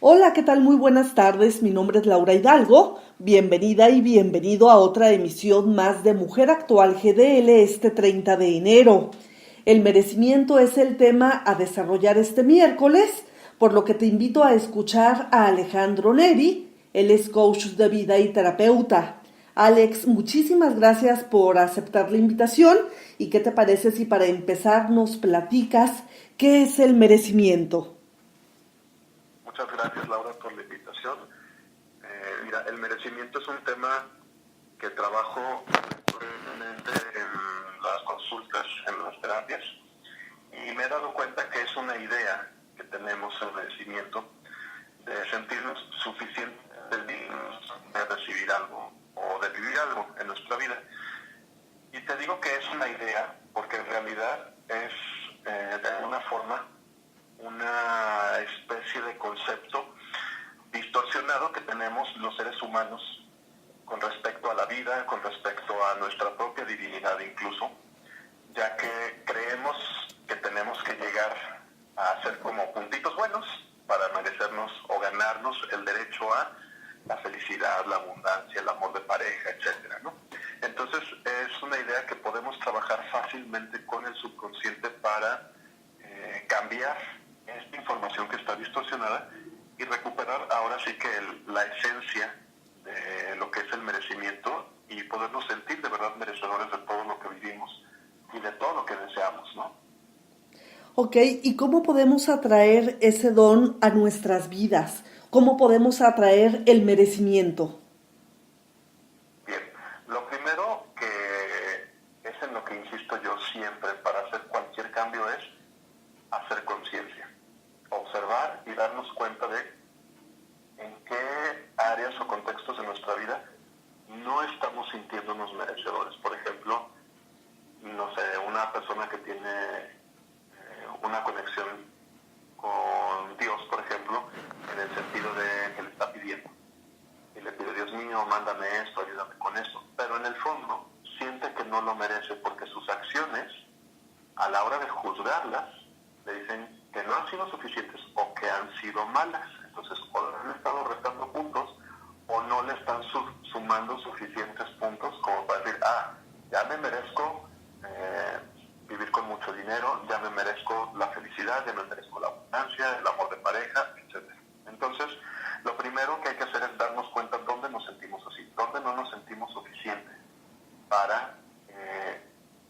Hola, ¿qué tal? Muy buenas tardes. Mi nombre es Laura Hidalgo. Bienvenida y bienvenido a otra emisión más de Mujer Actual GDL este 30 de enero. El merecimiento es el tema a desarrollar este miércoles, por lo que te invito a escuchar a Alejandro Neri. Él es coach de vida y terapeuta. Alex, muchísimas gracias por aceptar la invitación. ¿Y qué te parece si para empezar nos platicas qué es el merecimiento? Muchas gracias, Laura, por la invitación. Mira, el merecimiento es un tema que trabajo recurrentemente en las consultas, en las terapias, y me he dado cuenta que es una idea que tenemos el merecimiento de sentirnos suficientes dignos de recibir algo o de vivir algo en nuestra vida. Y te digo que es una idea porque en realidad es, de alguna forma, una especie de concepto distorsionado que tenemos los seres humanos con respecto a la vida, con respecto a nuestra propia divinidad incluso, ya que creemos que tenemos que llegar a ser como puntitos buenos para merecernos o ganarnos el derecho a la felicidad, la abundancia, el amor de pareja, etcétera, ¿no? Entonces es una idea que podemos trabajar fácilmente con el subconsciente para cambiar esta información que está distorsionada y recuperar ahora sí que la esencia de lo que es el merecimiento y podernos sentir de verdad merecedores de todo lo que vivimos y de todo lo que deseamos, ¿no? Ok, ¿y cómo podemos atraer ese don a nuestras vidas? ¿Cómo podemos atraer el merecimiento? Bien, lo primero que es en lo que insisto yo siempre para hacer cualquier cambio es hacer conciencia, observar y darnos cuenta de en qué áreas o contextos de nuestra vida no estamos sintiéndonos merecedores. Por ejemplo, no sé, una persona que tiene una conexión con Dios, por ejemplo, en el sentido de que le está pidiendo. Y le pide, Dios mío, mándame esto, ayúdame con esto. Pero en el fondo siente que no lo merece porque sus acciones, a la hora de juzgarlas, le dicen que no han sido suficientes o que han sido malas. Entonces, o le han estado restando puntos o no le están sumando suficientes puntos como para decir, ya me merezco vivir con mucho dinero, ya me merezco la felicidad, ya me merezco la abundancia, el amor de pareja, etcétera. Entonces, lo primero que hay que hacer es darnos cuenta dónde nos sentimos así, dónde no nos sentimos suficientes para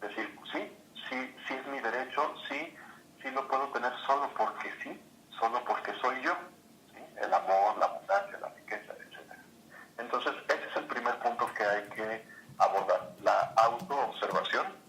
decir, sí es mi derecho, sí lo puedo tener solo porque sí, solo porque soy yo, ¿sí? El amor, la abundancia, la riqueza, etcétera. Entonces, ese es el primer punto que hay que abordar, la autoobservación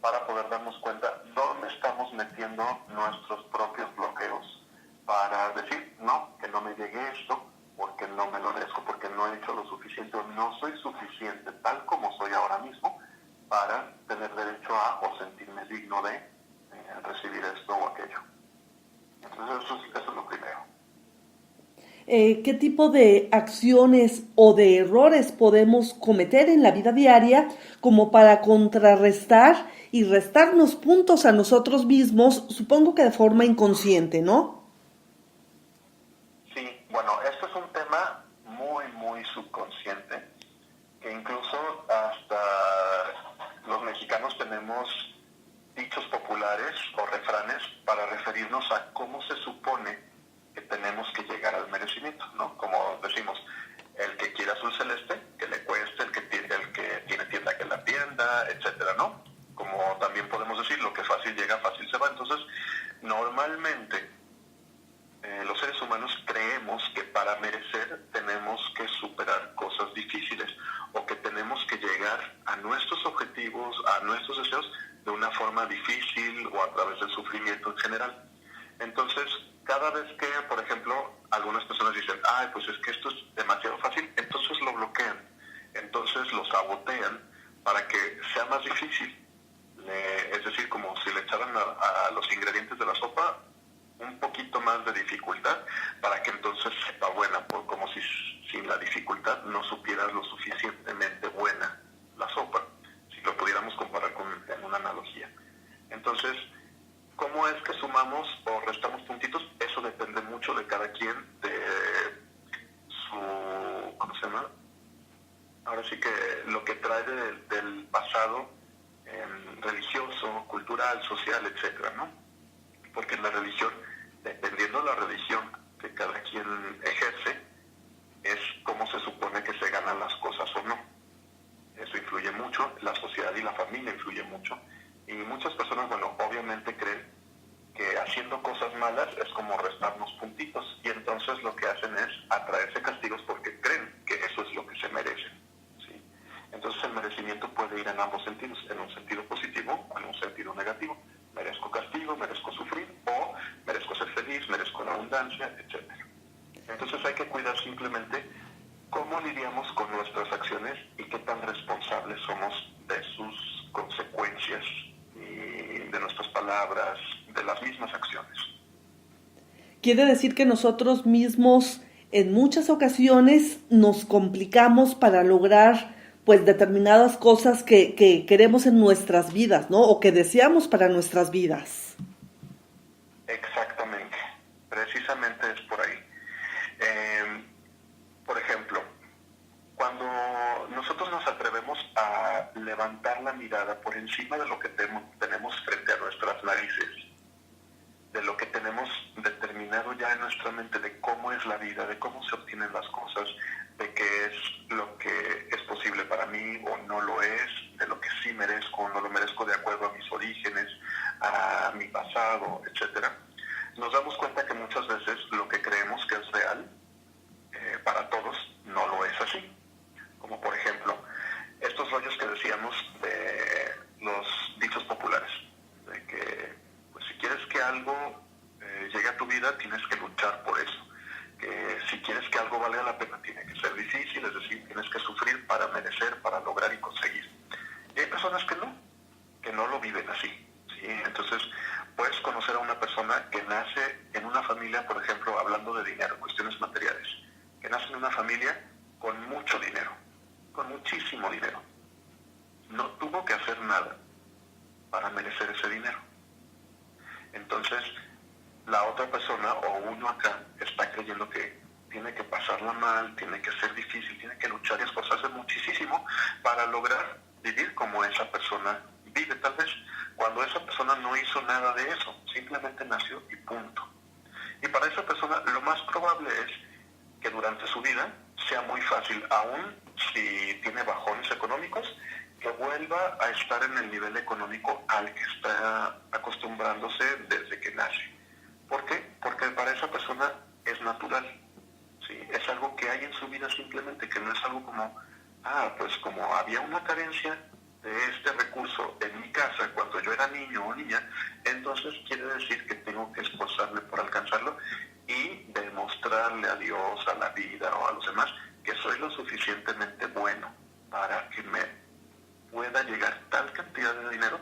para poder darnos cuenta dónde estamos metiendo nuestros propios bloqueos para decir, no, que no me llegue esto porque no me lo merezco, porque no he hecho lo suficiente o no soy suficiente tal como soy ahora mismo para tener derecho a o sentirme digno de recibir esto o aquello. Entonces eso es lo primero. ¿Qué tipo de acciones o de errores podemos cometer en la vida diaria como para contrarrestar y restarnos puntos a nosotros mismos, supongo que de forma inconsciente, ¿no? Sí, bueno, esto es un tema muy, muy subconsciente, que incluso hasta los mexicanos tenemos dichos populares o refranes para referirnos a cómo se supone que tenemos que llegar al merecimiento, ¿no? Como decimos, el que quiere azul celeste, que le cueste, el que tiene tienda que la atienda, etcétera, ¿no? Como también podemos decir, lo que fácil llega, fácil se va. Entonces, normalmente los seres humanos creemos que para merecer tenemos que superar cosas difíciles o que tenemos que llegar a nuestros objetivos, a nuestros deseos de una forma difícil o a través del sufrimiento en general. Entonces, cada vez que, por ejemplo, algunas personas dicen, pues es que esto es demasiado fácil, entonces lo bloquean, entonces lo sabotean para que sea más difícil. Es decir, como si le echaran a los ingredientes de la sopa un poquito más de dificultad para que entonces sepa buena, como si sin la dificultad no supieras lo suficientemente buena la sopa, si lo pudiéramos comparar en una analogía. Entonces, ¿cómo es que sumamos o restamos puntitos? Eso depende mucho de cada quien, de malas es como restarnos puntitos, y entonces lo que hacen es atraerse castigos porque creen que eso es lo que se merecen, ¿sí? Entonces el merecimiento puede ir en ambos sentidos, en un sentido positivo o en un sentido negativo. Merezco castigo, merezco sufrir, o merezco ser feliz, merezco la abundancia, etc. Entonces hay que cuidar simplemente cómo lidiamos con nuestras acciones y qué tan responsables somos de sus consecuencias y de nuestras palabras, de las mismas acciones. Quiere decir que nosotros mismos en muchas ocasiones nos complicamos para lograr pues determinadas cosas que queremos en nuestras vidas, ¿no? O que deseamos para nuestras vidas. Exactamente, precisamente es por ahí. Por ejemplo, cuando nosotros nos atrevemos a levantar la mirada por encima de lo que tenemos frente a nuestras narices, de lo que tenemos determinado ya en nuestra mente de cómo es la vida, de cómo se obtienen las cosas, de qué es lo que es posible para mí o no lo es, de lo que sí merezco o no lo merezco de acuerdo a mis orígenes, a mi pasado, etcétera. Nos damos cuenta que muchas veces lo que creemos que es real para todos no lo es así. Como por ejemplo, estos rollos que decíamos de los dichos populares, de que pues, si quieres que algo llegue a tu vida, tienes que luchar por eso. Que si quieres que algo valga la pena, tiene que ser difícil, es decir, tienes que sufrir para merecer, para lograr y conseguir. Y hay personas que no lo viven así, ¿sí? Entonces, puedes conocer a una persona que nace en una familia, por ejemplo, hablando de dinero, cuestiones materiales, que nace en una familia con mucho dinero, con muchísimo dinero. No tuvo que hacer nada para merecer ese dinero. Entonces, la otra persona o uno acá está creyendo que tiene que pasarla mal, tiene que ser difícil, tiene que luchar y esforzarse muchísimo para lograr vivir como esa persona vive, tal vez, cuando esa persona no hizo nada de eso, simplemente nació y punto. Y para esa persona lo más probable es que durante su vida sea muy fácil, aún si tiene bajones económicos, que vuelva a estar en el nivel económico al que está acostumbrándose desde que nace. ¿Por qué? Porque para esa persona es natural, ¿sí? Es algo que hay en su vida simplemente, que no es algo como, pues como había una carencia de este recurso en mi casa cuando yo era niño o niña, entonces quiere decir que tengo que esforzarme por alcanzarlo y demostrarle a Dios, a la vida o a los demás que soy lo suficientemente bueno para que me pueda llegar tal cantidad de dinero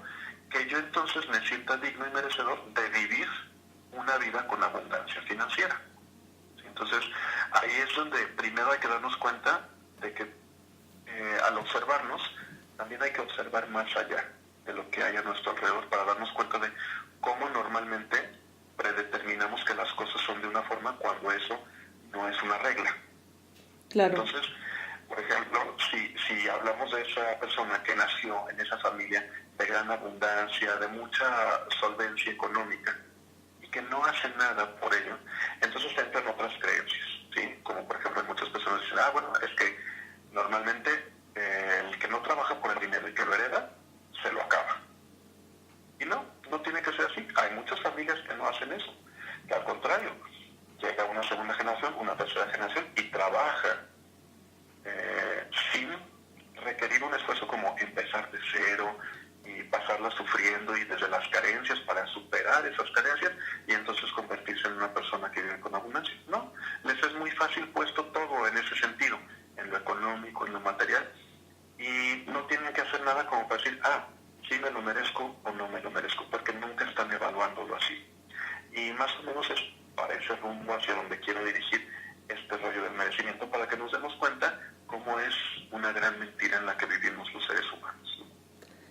que yo entonces me sienta digno y merecedor de vivir una vida con abundancia financiera. Entonces, ahí es donde primero hay que darnos cuenta de que al observarnos, también hay que observar más allá de lo que hay a nuestro alrededor para darnos cuenta de cómo normalmente predeterminamos que las cosas son de una forma cuando eso no es una regla. Claro. Entonces, por ejemplo, si hablamos de esa persona que nació en esa familia de gran abundancia, de mucha solvencia económica, y que no hace nada por ello, entonces entran otras creencias, ¿sí? Como por ejemplo muchas personas dicen, bueno, es que normalmente el que no trabaja por el dinero y que lo hereda, se lo acaba. Y no tiene que ser así. Hay muchas familias que no hacen eso, que al contrario, llega una segunda generación, una tercera generación y trabaja sin requerir un esfuerzo como empezar de cero y pasarla sufriendo y desde las carencias para superar esas carencias y entonces convertirse en una persona que vive con abundancia. No, les es muy fácil puesto todo en ese sentido, en lo económico, en lo material, y no tienen que hacer nada como para decir, sí me lo merezco o no me lo merezco, porque nunca están evaluándolo así. Y más o menos es para ese rumbo hacia donde quiero dirigir este rollo del merecimiento, para que nos demos cuenta cómo es una gran mentira en la que vivimos los seres humanos.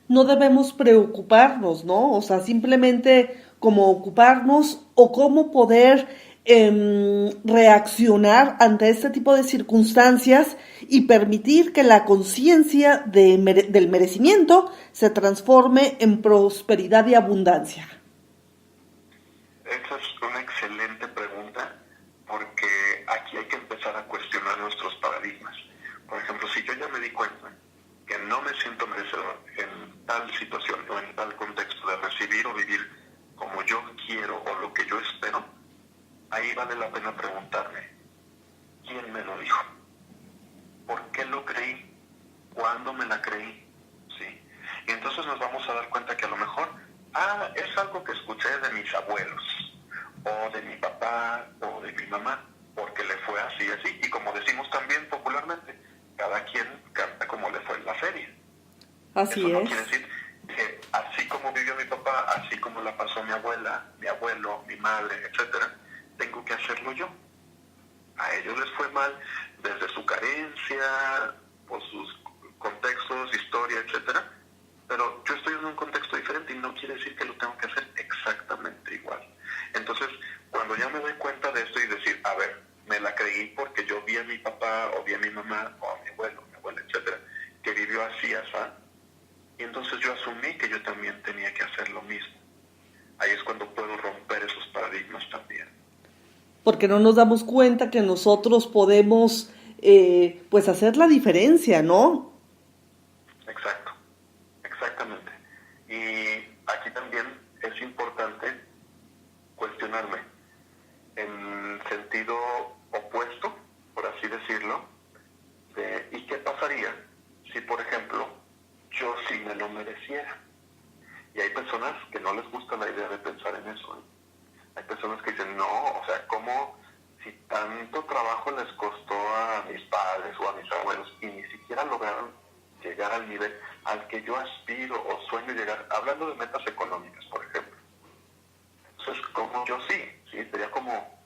No debemos preocuparnos, ¿no? O sea, simplemente como ocuparnos o cómo poder reaccionar ante este tipo de circunstancias y permitir que la conciencia del merecimiento se transforme en prosperidad y abundancia. Esa es una excelente pregunta, porque aquí hay que empezar a cuestionar nuestros paradigmas. Por ejemplo, si yo ya me di cuenta que no me siento merecedor en tal situación o en tal contexto de recibir o vivir como yo quiero o lo que yo espero, ahí vale la pena preguntarme, ¿quién me lo dijo? ¿Por qué lo creí? ¿Cuándo me la creí? ¿Sí? Y entonces nos vamos a dar cuenta que a lo mejor, es algo que escuché de mis abuelos, o de mi papá, o de mi mamá, porque le fue así, así. Y como decimos también popularmente, cada quien canta como le fue en la feria. Así Eso no es. quiere decir que así como vivió mi papá, así como la pasó mi abuela, mi abuelo, mi madre, etcétera, tengo que hacerlo yo. A ellos les fue mal desde su carencia, por sus contextos, historia, etcétera, pero yo estoy en un contexto diferente y no quiere decir que lo tengo que hacer exactamente igual. Entonces, cuando ya me doy cuenta de esto y decir, a ver, me la creí porque yo vi a mi papá, o vi a mi mamá, o a mi abuelo, etcétera, que vivió así, así, y entonces yo asumí que yo también tenía que hacer lo mismo. Ahí es cuando puedo romper esos paradigmas también. Porque no nos damos cuenta que nosotros podemos, pues, hacer la diferencia, ¿no? Exacto, exactamente. Y aquí también es importante cuestionarme en sentido opuesto, por así decirlo, de ¿y qué pasaría si, por ejemplo, yo sí me lo mereciera? Y hay personas que no les gusta la idea de pensar en eso, ¿eh? Hay personas que dicen, no, o sea, ¿cómo si tanto trabajo les costó a mis padres o a mis abuelos y ni siquiera lograron llegar al nivel al que yo aspiro o sueño llegar, hablando de metas económicas, por ejemplo? Entonces, como yo sí, sería como,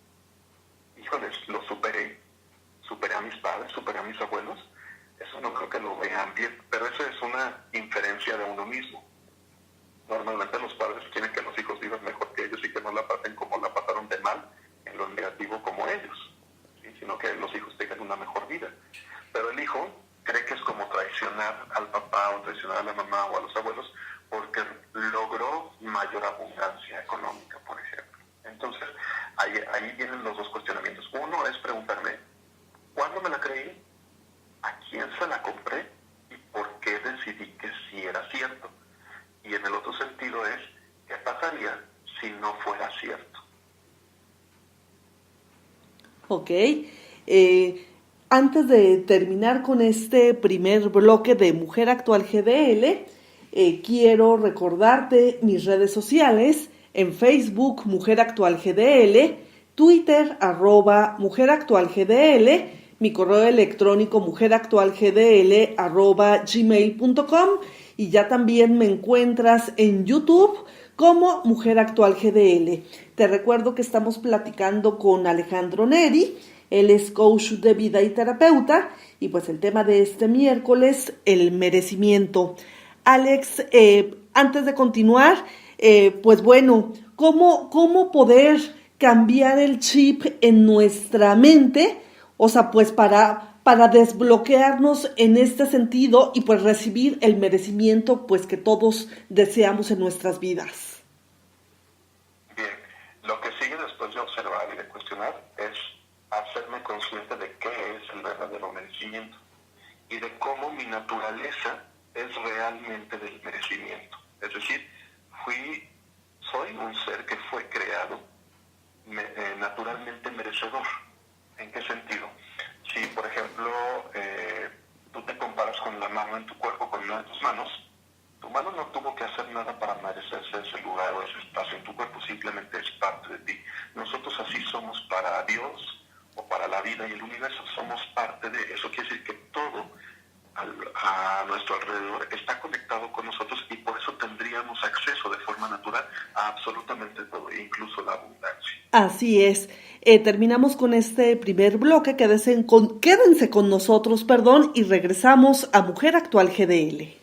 híjoles, lo superé a mis padres, superé a mis abuelos, eso no creo que lo vean bien, pero eso es una inferencia de uno mismo. Normalmente los padres quieren que los hijos vivan mejor que ellos y que no la pasen como la pasaron de mal, en lo negativo como ellos, ¿sí? Sino que los hijos tengan una mejor vida. Pero el hijo cree que es como traicionar al papá o traicionar a la mamá o a los abuelos porque logró mayor abundancia económica, por ejemplo. Entonces, ahí vienen los dos cuestionamientos. Uno es preguntarme, ¿cuándo me la creí? ¿A quién se la compré? ¿Y por qué decidí que sí era cierto? Y en el otro sentido es, ¿qué pasaría si no fuera cierto? Ok. Antes de terminar con este primer bloque de Mujer Actual GDL, quiero recordarte mis redes sociales. En Facebook, Mujer Actual GDL, Twitter, @Mujer Actual GDL, mi correo electrónico mujeractualgdl@gmail.com, y ya también me encuentras en YouTube como Mujer Actual GDL. Te recuerdo que estamos platicando con Alejandro Neri. Él es coach de vida y terapeuta, y pues el tema de este miércoles, el merecimiento. Alex, antes de continuar, pues bueno, ¿cómo poder cambiar el chip en nuestra mente? O sea, pues para desbloquearnos en este sentido y pues recibir el merecimiento pues que todos deseamos en nuestras vidas. Bien, lo que sigue después de observar y de cuestionar es hacerme consciente de qué es el verdadero merecimiento y de cómo mi naturaleza es realmente del merecimiento. Es decir, soy un ser que fue creado naturalmente merecedor. ¿En qué sentido? Si, por ejemplo, tú te comparas con la mano en tu cuerpo, con una de tus manos, tu mano no tuvo que hacer nada para merecerse ese lugar o ese espacio en tu cuerpo, simplemente es parte de ti. Nosotros así somos para Dios o para la vida y el universo, somos parte de eso. Quiere decir que todo a nuestro alrededor está conectado con nosotros y por eso tendríamos acceso de forma natural a absolutamente todo, incluso la abundancia. Así es. Terminamos con este primer bloque. Quédense con nosotros, y regresamos a Mujer Actual GDL.